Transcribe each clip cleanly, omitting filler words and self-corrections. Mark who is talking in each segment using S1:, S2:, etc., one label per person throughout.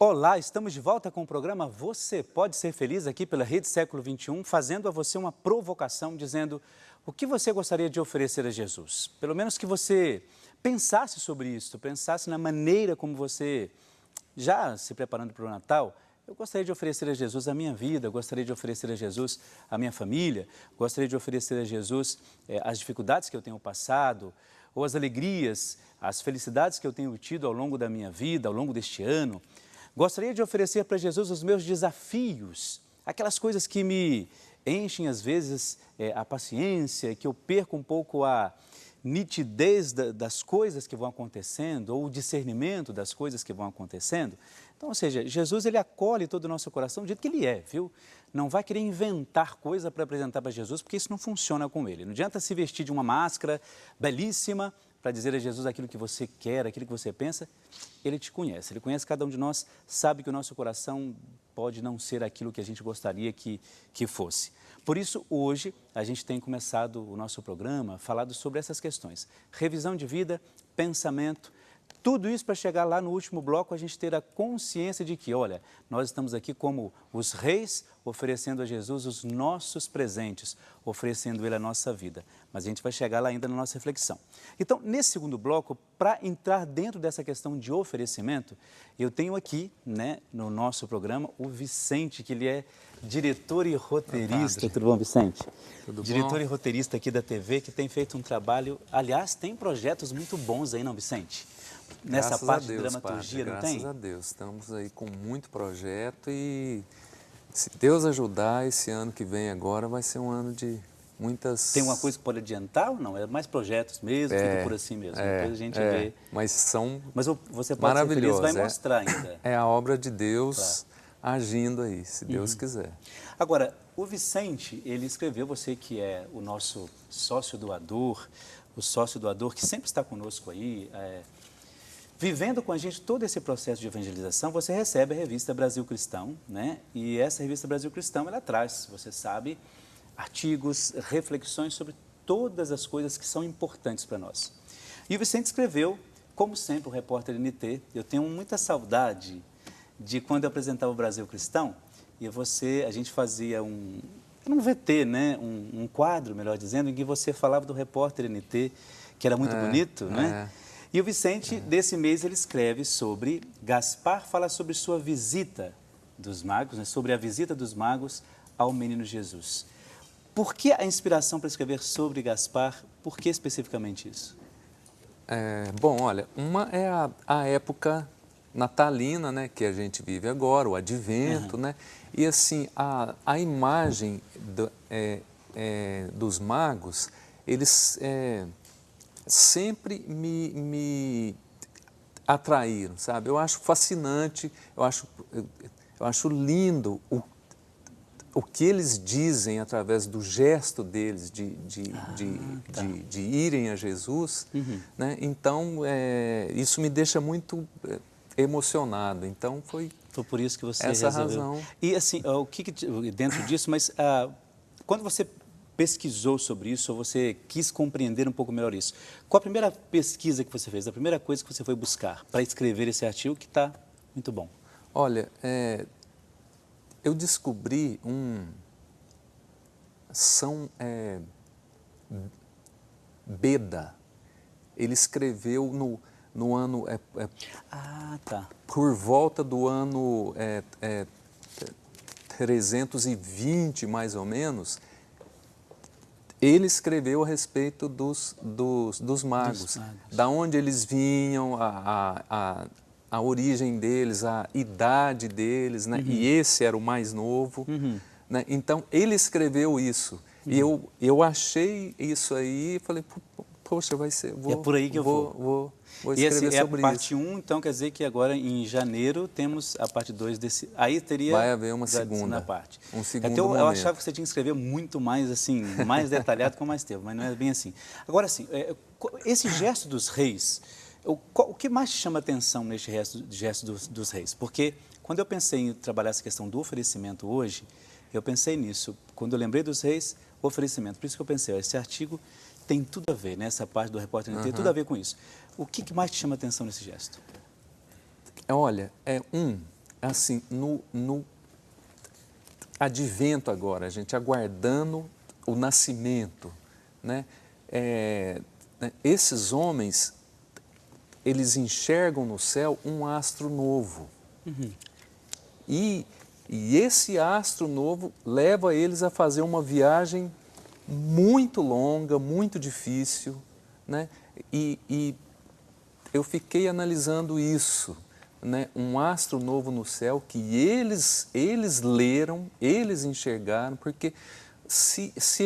S1: Olá, estamos de volta com o programa Você Pode Ser Feliz aqui pela Rede Século XXI, fazendo a você uma provocação, dizendo o que você gostaria de oferecer a Jesus. Pelo menos que você pensasse sobre isso, pensasse na maneira como você, já se preparando para o Natal, eu gostaria de oferecer a Jesus a minha vida, gostaria de oferecer a Jesus a minha família, gostaria de oferecer a Jesus as dificuldades que eu tenho passado, ou as alegrias, as felicidades que eu tenho tido ao longo da minha vida, ao longo deste ano. Gostaria de oferecer para Jesus os meus desafios, aquelas coisas que me enchem às vezes a paciência, que eu perco um pouco a nitidez das coisas que vão acontecendo, ou o discernimento das coisas que vão acontecendo. Então, ou seja, Jesus, ele acolhe todo o nosso coração do jeito que ele é, viu? Não vai querer inventar coisa para apresentar para Jesus, porque isso não funciona com ele. Não adianta se vestir de uma máscara belíssima para dizer a Jesus aquilo que você quer, aquilo que você pensa. Ele te conhece, ele conhece cada um de nós, sabe que o nosso coração pode não ser aquilo que a gente gostaria que fosse. Por isso, hoje, a gente tem começado o nosso programa falando sobre essas questões. Revisão de vida, pensamento, tudo isso para chegar lá no último bloco, a gente ter a consciência de que, olha, nós estamos aqui como os reis, oferecendo a Jesus os nossos presentes, oferecendo Ele a nossa vida. Mas a gente vai chegar lá ainda na nossa reflexão. Então, nesse segundo bloco, para entrar dentro dessa questão de oferecimento, eu tenho aqui, né, no nosso programa, o Vicente, que ele é diretor e roteirista. Tudo bom, Vicente?
S2: Tudo bom?
S1: Diretor e roteirista aqui da TV, que tem feito um trabalho, aliás, tem projetos muito bons aí, não, Vicente? Nessa
S2: Graças
S1: parte
S2: a Deus,
S1: de dramaturgia,
S2: padre,
S1: não tem?
S2: graças a Deus. Estamos aí com muito projeto e, se Deus ajudar, esse ano que vem agora vai ser um ano de muitas...
S1: Tem uma coisa que pode adiantar ou não? É mais projetos mesmo, fica por assim mesmo. Depois a gente vê.
S2: Mas são
S1: Mas você pode ser feliz, vai mostrar ainda.
S2: É a obra de Deus agindo aí, se Deus quiser.
S1: Agora, o Vicente, ele escreveu, você que é o nosso sócio doador, o sócio doador que sempre está conosco aí, vivendo com a gente todo esse processo de evangelização, você recebe a revista Brasil Cristão, né? E essa revista Brasil Cristão, ela traz, você sabe, artigos, reflexões sobre todas as coisas que são importantes para nós. E o Vicente escreveu, como sempre, o repórter NT, eu tenho muita saudade de quando eu apresentava o Brasil Cristão, e a gente fazia um VT, né? Um quadro, melhor dizendo, em que você falava do repórter NT, que era muito bonito, né? E o Vicente, desse mês, ele escreve sobre, Gaspar fala sobre sua visita dos magos, né, sobre a visita dos magos ao menino Jesus. Por que a inspiração para escrever sobre Gaspar? Por que especificamente isso?
S2: Bom, olha, uma é a época natalina, né, que a gente vive agora, o advento, né? E assim, a imagem dos magos, eles... sempre me atraíram, sabe? Eu acho fascinante, eu acho lindo o que eles dizem através do gesto deles de irem a Jesus, né? Então, isso me deixa muito emocionado. Então, foi
S1: por isso que você
S2: essa
S1: resolveu.
S2: razão.
S1: E assim, o que dentro disso, mas quando você pesquisou sobre isso, ou você quis compreender um pouco melhor isso, qual a primeira pesquisa que você fez, a primeira coisa que você foi buscar para escrever esse artigo que está muito bom?
S2: Olha, eu descobri São Beda. Ele escreveu no ano... por volta do ano 320, mais ou menos. Ele escreveu a respeito dos magos, da onde eles vinham, a origem deles, a idade deles, né? E esse era o mais novo. Né? Então, ele escreveu isso. E eu achei isso aí e falei, poxa, vai ser...
S1: é por aí que eu
S2: vou escrever sobre
S1: isso. É a parte
S2: isso.
S1: 1, então quer dizer que agora em janeiro temos a parte 2 desse... Aí teria...
S2: Vai haver uma segunda
S1: parte.
S2: Um segundo
S1: então,
S2: momento.
S1: Eu achava que você tinha que escrever muito mais, assim, mais detalhado com mais tempo, mas não é bem assim. Agora, assim, esse gesto dos reis, o que mais te chama a atenção neste gesto dos reis? Porque quando eu pensei em trabalhar essa questão do oferecimento hoje, eu pensei nisso. Quando eu lembrei dos reis, oferecimento. Por isso que eu pensei, esse artigo tem tudo a ver, né? Essa parte do repórter tem tudo a ver com isso. O que mais te chama a atenção nesse gesto?
S2: Olha, assim, no advento agora, a gente aguardando o nascimento, né? Esses homens, eles enxergam no céu um astro novo. E esse astro novo leva eles a fazer uma viagem muito longa, muito difícil, né? E eu fiquei analisando isso, né? Um astro novo no céu que eles leram, eles enxergaram, porque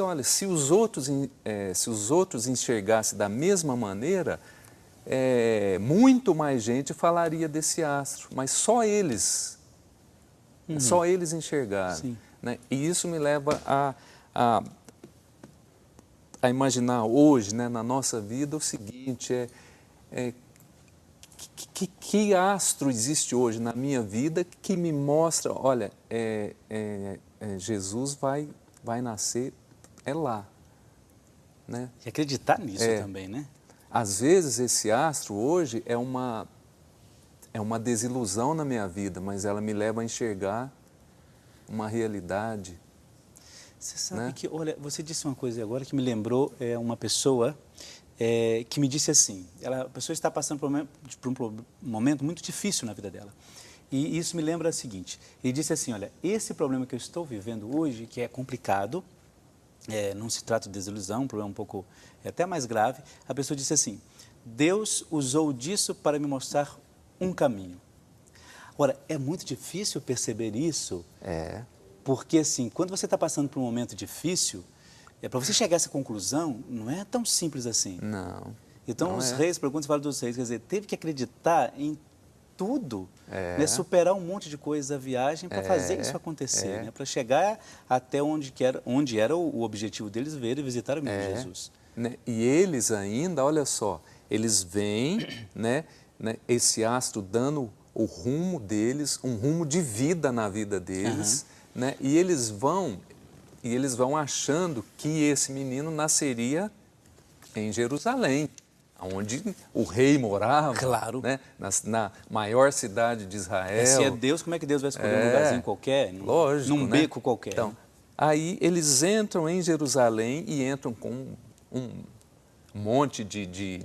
S2: olha, se os outros enxergassem da mesma maneira, muito mais gente falaria desse astro, mas só eles enxergaram.
S1: Sim.
S2: Né? E isso me leva a imaginar hoje, né, na nossa vida, o seguinte, que astro existe hoje na minha vida que me mostra, olha, Jesus vai nascer, lá. Né?
S1: E acreditar nisso também, né?
S2: Às vezes esse astro hoje é uma desilusão na minha vida, mas ela me leva a enxergar uma realidade.
S1: Você sabe,
S2: né?
S1: que, olha, você disse uma coisa agora que me lembrou uma pessoa que me disse assim, a pessoa está passando por um momento muito difícil na vida dela. E isso me lembra o seguinte, ele disse assim, olha, esse problema que eu estou vivendo hoje, que é complicado, não se trata de desilusão, um problema um pouco até mais grave, a pessoa disse assim, Deus usou disso para me mostrar um caminho. Ora, é muito difícil perceber isso, porque assim, quando você está passando por um momento difícil, para você chegar a essa conclusão, não é tão simples assim.
S2: Não.
S1: Então,
S2: não
S1: os reis, quando você fala dos reis, quer dizer, teve que acreditar em tudo, né, superar um monte de coisas da viagem para fazer isso acontecer, né, para chegar até onde era o objetivo deles, ver e visitar o menino Jesus.
S2: Né? E eles ainda, olha só, eles veem, né, esse astro dando o rumo deles, um rumo de vida na vida deles, né, e eles vão achando que esse menino nasceria em Jerusalém, onde o rei morava,
S1: claro,
S2: né? Na maior cidade de Israel.
S1: Se é Deus, como é que Deus vai escolher um lugarzinho qualquer?
S2: Lógico,
S1: num beco qualquer.
S2: Então, aí eles entram em Jerusalém e entram com um monte de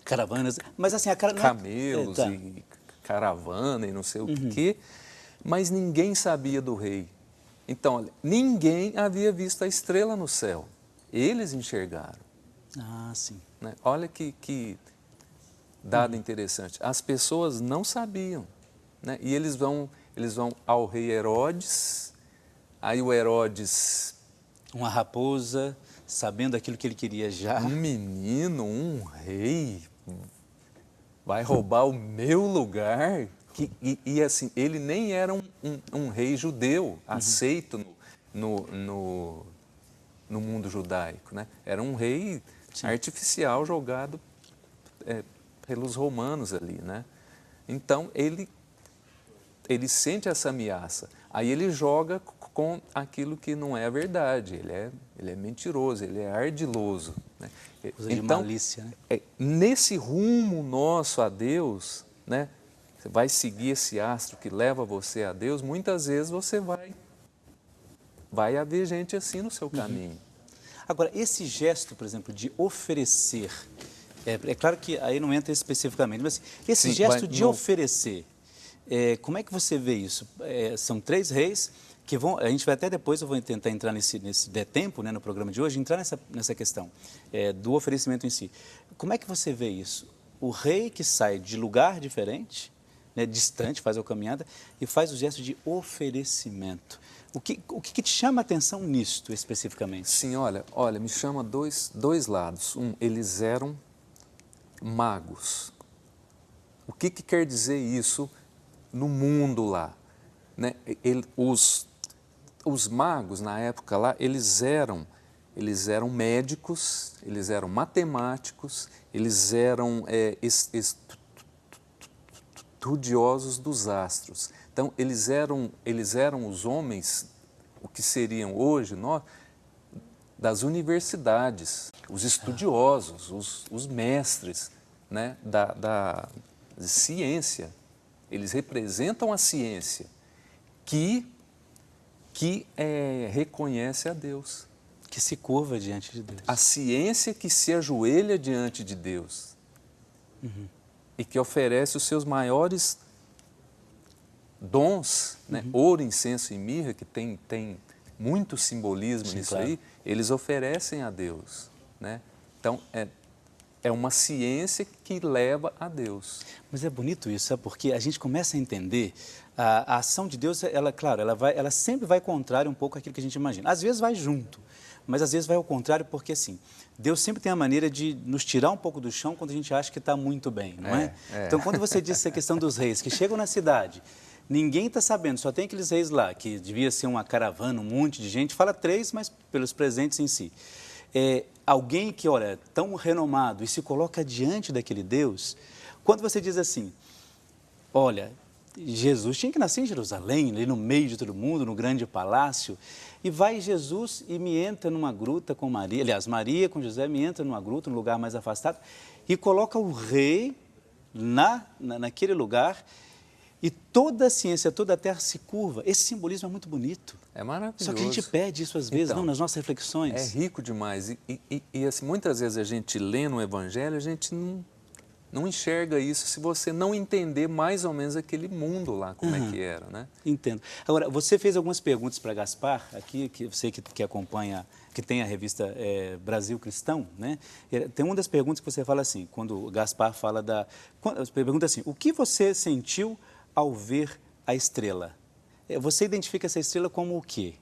S1: caravanas, mas assim,
S2: camelos e caravana e não sei o quê, mas ninguém sabia do rei. Então, olha, ninguém havia visto a estrela no céu. Eles enxergaram.
S1: Ah, sim.
S2: Né? Olha que dado interessante. As pessoas não sabiam. Né? E eles vão ao rei Herodes, aí o Herodes...
S1: Uma raposa, sabendo aquilo que ele queria já.
S2: Um menino, um rei, vai roubar o meu lugar... E assim, ele nem era um rei judeu, aceito no mundo judaico, né? Era um rei artificial jogado pelos romanos ali, né? Então, ele sente essa ameaça. Aí ele joga com aquilo que não é a verdade. Ele é mentiroso, ele é ardiloso. Né?
S1: Usa de malícia, né?
S2: Nesse rumo nosso a Deus, né? Você vai seguir esse astro que leva você a Deus, muitas vezes você vai haver gente assim no seu caminho.
S1: Agora, esse gesto, por exemplo, de oferecer, é claro que aí não entra especificamente, mas esse gesto de oferecer, como é que você vê isso? São 3 reis que vão, a gente vai até depois, eu vou tentar entrar nesse der tempo, né, no programa de hoje, entrar nessa questão do oferecimento em si. Como é que você vê isso? O rei que sai de lugar diferente, né, distante, faz a caminhada e faz o gesto de oferecimento. O que te chama a atenção nisto especificamente?
S2: Sim, olha, me chama dois lados. Eles eram magos. O que quer dizer isso no mundo lá? Né? Os magos, na época lá, eles eram médicos, eles eram matemáticos, eles eram estudiosos dos astros. Então, eles eram os homens, o que seriam hoje nós, das universidades, os estudiosos, os mestres, né, da ciência. Eles representam a ciência que reconhece a Deus.
S1: Que se curva diante de Deus.
S2: A ciência que se ajoelha diante de Deus. E que oferece os seus maiores dons, né? Ouro, incenso e mirra, que tem muito simbolismo nisso, claro. Aí, eles oferecem a Deus, né? Então, é uma ciência que leva a Deus.
S1: Mas é bonito isso, sabe? Porque a gente começa a entender a ação de Deus, claro, ela sempre vai contrário um pouco àquilo que a gente imagina. Às vezes vai junto, mas às vezes vai ao contrário, porque assim, Deus sempre tem a maneira de nos tirar um pouco do chão quando a gente acha que está muito bem, não é? Então, quando você disse essa questão dos reis que chegam na cidade, ninguém está sabendo, só tem aqueles reis lá, que devia ser uma caravana, um monte de gente, fala 3, mas pelos presentes em si. Alguém que, olha, tão renomado e se coloca diante daquele Deus, quando você diz assim, olha, Jesus tinha que nascer em Jerusalém, ali no meio de todo mundo, no grande palácio, e vai Jesus e me entra numa gruta com Maria, aliás, Maria com José me entra numa gruta, num lugar mais afastado, e coloca o rei naquele lugar, e toda a ciência, toda a terra se curva. Esse simbolismo é muito bonito.
S2: É maravilhoso.
S1: Só que a gente perde isso às vezes, então, não, nas nossas reflexões.
S2: É rico demais. E assim, muitas vezes a gente lê no Evangelho, a gente não enxerga isso se você não entender mais ou menos aquele mundo lá, como é que era, né?
S1: Entendo. Agora, você fez algumas perguntas para Gaspar, aqui, que você que acompanha, que tem a revista Brasil Cristão, né? Tem uma das perguntas que você fala assim, quando o Gaspar fala pergunta assim, o que você sentiu ao ver a estrela? Você identifica essa estrela como o quê?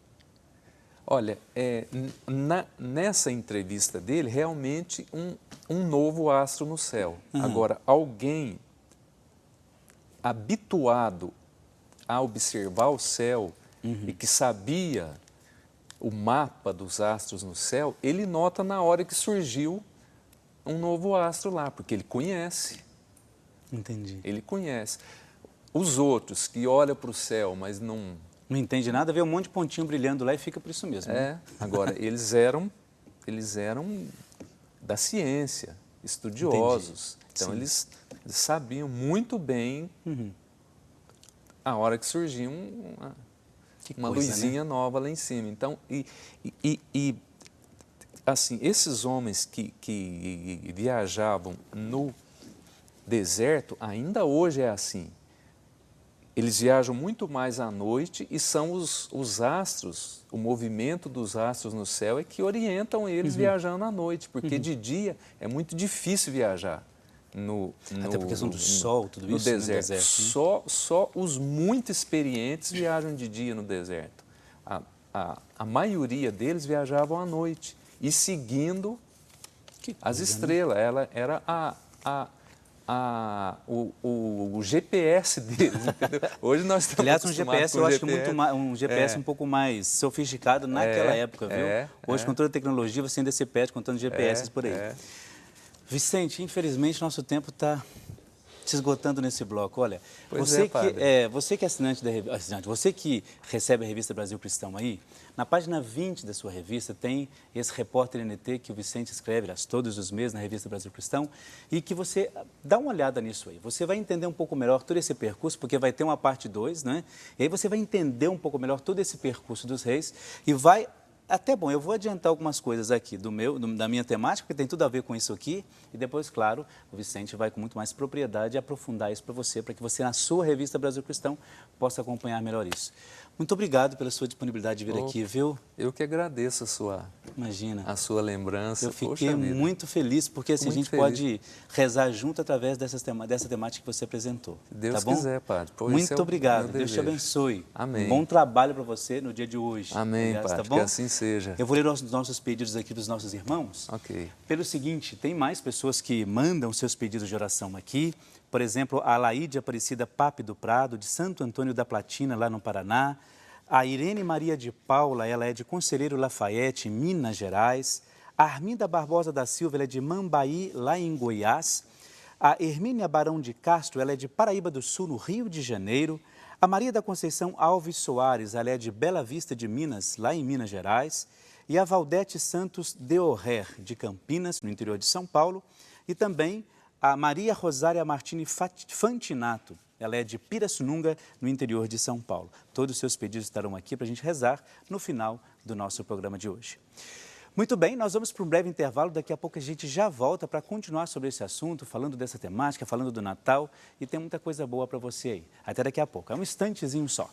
S2: Olha, nessa entrevista dele, realmente um novo astro no céu. Agora, alguém habituado a observar o céu e que sabia o mapa dos astros no céu, ele nota na hora que surgiu um novo astro lá, porque ele conhece.
S1: Entendi.
S2: Ele conhece. Os outros que olham para o céu, mas não
S1: entende nada, vê um monte de pontinho brilhando lá e fica por isso mesmo. Né?
S2: Agora, eles eram da ciência, estudiosos. Entendi. Então, eles sabiam muito bem a hora que surgiu uma luzinha, né? Nova lá em cima. Então, assim, esses homens que viajavam no deserto, ainda hoje é assim. Eles viajam muito mais à noite e são os astros, o movimento dos astros no céu é que orientam eles viajando à noite, porque de dia é muito difícil viajar
S1: até por questão do sol, tudo isso,
S2: no deserto. Né? Só os muito experientes viajam de dia no deserto. A maioria deles viajavam à noite e seguindo as estrelas. Né? Ela era o GPS deles, entendeu? Hoje nós estamos
S1: aliás, um GPS, eu acho que muito mais, um GPS um pouco mais sofisticado naquela época, viu? Hoje, com toda a tecnologia, você ainda se perde contando GPS por aí. Vicente, infelizmente, nosso tempo está se esgotando nesse bloco. Olha, você que é assinante da revista, você que recebe a revista Brasil Cristão aí, na página 20 da sua revista tem esse repórter NT que o Vicente escreve todos os meses na revista Brasil Cristão e que você dá uma olhada nisso aí. Você vai entender um pouco melhor todo esse percurso, porque vai ter uma parte 2, né? E aí você vai entender um pouco melhor todo esse percurso dos reis e vai... Até bom, eu vou adiantar algumas coisas aqui da minha temática, que tem tudo a ver com isso aqui, e depois, claro, o Vicente vai com muito mais propriedade aprofundar isso para que você, na sua revista Brasil Cristão, possa acompanhar melhor isso. Muito obrigado pela sua disponibilidade de vir aqui, viu?
S2: Eu que agradeço
S1: Imagina.
S2: A sua lembrança.
S1: Eu fiquei muito feliz, porque assim, a gente pode rezar junto através dessa temática que você apresentou.
S2: Se Deus
S1: tá bom?
S2: quiser, padre.
S1: Muito obrigado. Deus te abençoe.
S2: Amém.
S1: Um bom trabalho para você no dia de hoje.
S2: Amém,
S1: aliás,
S2: padre.
S1: Tá bom?
S2: Que assim seja.
S1: Eu vou ler os nossos pedidos aqui dos nossos irmãos.
S2: Ok.
S1: Pelo seguinte, tem mais pessoas que mandam seus pedidos de oração aqui. Por exemplo, a Laíde Aparecida Pape do Prado, de Santo Antônio da Platina, lá no Paraná. A Irene Maria de Paula, ela é de Conselheiro Lafayette, Minas Gerais. A Arminda Barbosa da Silva, ela é de Mambaí, lá em Goiás. A Hermínia Barão de Castro, ela é de Paraíba do Sul, no Rio de Janeiro. A Maria da Conceição Alves Soares, ela é de Bela Vista de Minas, lá em Minas Gerais. E a Valdete Santos de Orrer, de Campinas, no interior de São Paulo. E também a Maria Rosária Martini Fantinato. Ela é de Pirassununga, no interior de São Paulo. Todos os seus pedidos estarão aqui para a gente rezar no final do nosso programa de hoje. Muito bem, nós vamos para um breve intervalo. Daqui a pouco a gente já volta para continuar sobre esse assunto, falando dessa temática, falando do Natal. E tem muita coisa boa para você aí. Até daqui a pouco. É um instantezinho só.